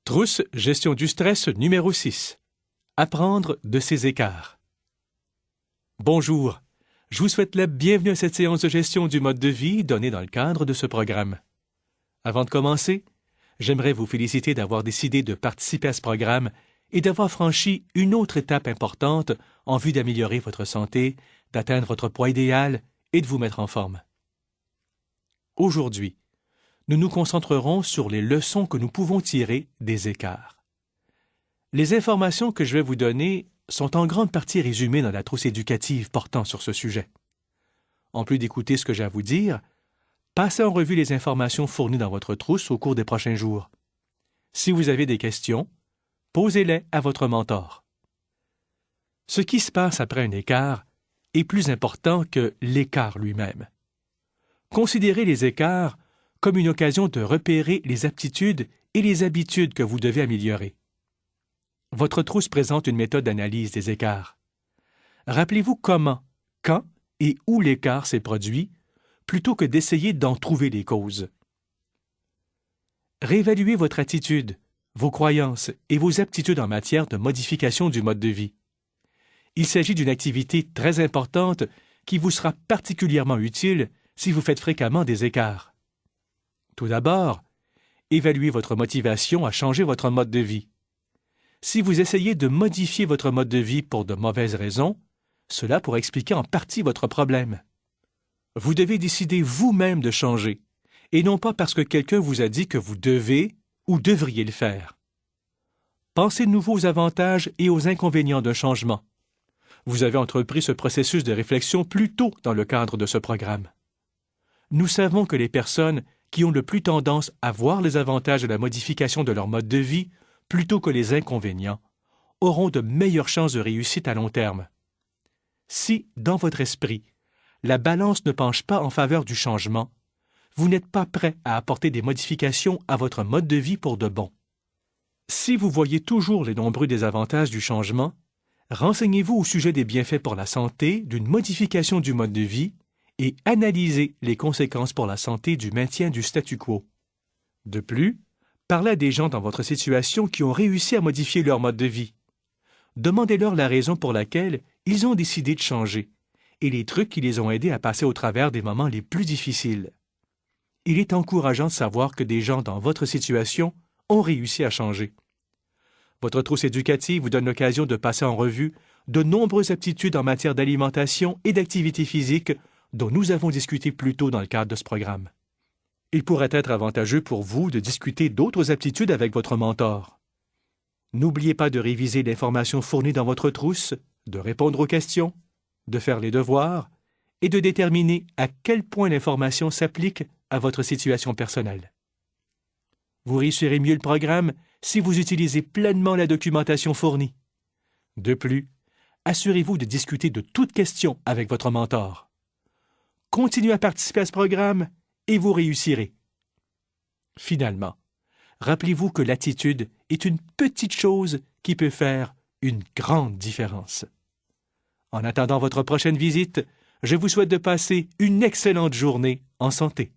Trousse, gestion du stress numéro 6. Apprendre de ses écarts. Bonjour, je vous souhaite la bienvenue à cette séance de gestion du mode de vie donnée dans le cadre de ce programme. Avant de commencer, j'aimerais vous féliciter d'avoir décidé de participer à ce programme et d'avoir franchi une autre étape importante en vue d'améliorer votre santé, d'atteindre votre poids idéal et de vous mettre en forme. Aujourd'hui, nous nous concentrerons sur les leçons que nous pouvons tirer des écarts. Les informations que je vais vous donner sont en grande partie résumées dans la trousse éducative portant sur ce sujet. En plus d'écouter ce que j'ai à vous dire, passez en revue les informations fournies dans votre trousse au cours des prochains jours. Si vous avez des questions, posez-les à votre mentor. Ce qui se passe après un écart est plus important que l'écart lui-même. Considérez les écarts comme une occasion de repérer les aptitudes et les habitudes que vous devez améliorer. Votre trousse présente une méthode d'analyse des écarts. Rappelez-vous comment, quand et où l'écart s'est produit, plutôt que d'essayer d'en trouver les causes. Réévaluez votre attitude, vos croyances et vos aptitudes en matière de modification du mode de vie. Il s'agit d'une activité très importante qui vous sera particulièrement utile si vous faites fréquemment des écarts. Tout d'abord, évaluez votre motivation à changer votre mode de vie. Si vous essayez de modifier votre mode de vie pour de mauvaises raisons, cela pourrait expliquer en partie votre problème. Vous devez décider vous-même de changer, et non pas parce que quelqu'un vous a dit que vous devez ou devriez le faire. Pensez de nouveau aux avantages et aux inconvénients d'un changement. Vous avez entrepris ce processus de réflexion plus tôt dans le cadre de ce programme. Nous savons que les personnes qui ont le plus tendance à voir les avantages de la modification de leur mode de vie plutôt que les inconvénients, auront de meilleures chances de réussite à long terme. Si, dans votre esprit, la balance ne penche pas en faveur du changement, vous n'êtes pas prêt à apporter des modifications à votre mode de vie pour de bon. Si vous voyez toujours les nombreux désavantages du changement, renseignez-vous au sujet des bienfaits pour la santé d'une modification du mode de vie et analysez les conséquences pour la santé du maintien du statu quo. De plus, parlez à des gens dans votre situation qui ont réussi à modifier leur mode de vie. Demandez-leur la raison pour laquelle ils ont décidé de changer et les trucs qui les ont aidés à passer au travers des moments les plus difficiles. Il est encourageant de savoir que des gens dans votre situation ont réussi à changer. Votre trousse éducative vous donne l'occasion de passer en revue de nombreuses aptitudes en matière d'alimentation et d'activité physique dont nous avons discuté plus tôt dans le cadre de ce programme. Il pourrait être avantageux pour vous de discuter d'autres aptitudes avec votre mentor. N'oubliez pas de réviser l'information fournie dans votre trousse, de répondre aux questions, de faire les devoirs et de déterminer à quel point l'information s'applique à votre situation personnelle. Vous réussirez mieux le programme si vous utilisez pleinement la documentation fournie. De plus, assurez-vous de discuter de toute question avec votre mentor. Continuez à participer à ce programme et vous réussirez. Finalement, rappelez-vous que l'attitude est une petite chose qui peut faire une grande différence. En attendant votre prochaine visite, je vous souhaite de passer une excellente journée en santé.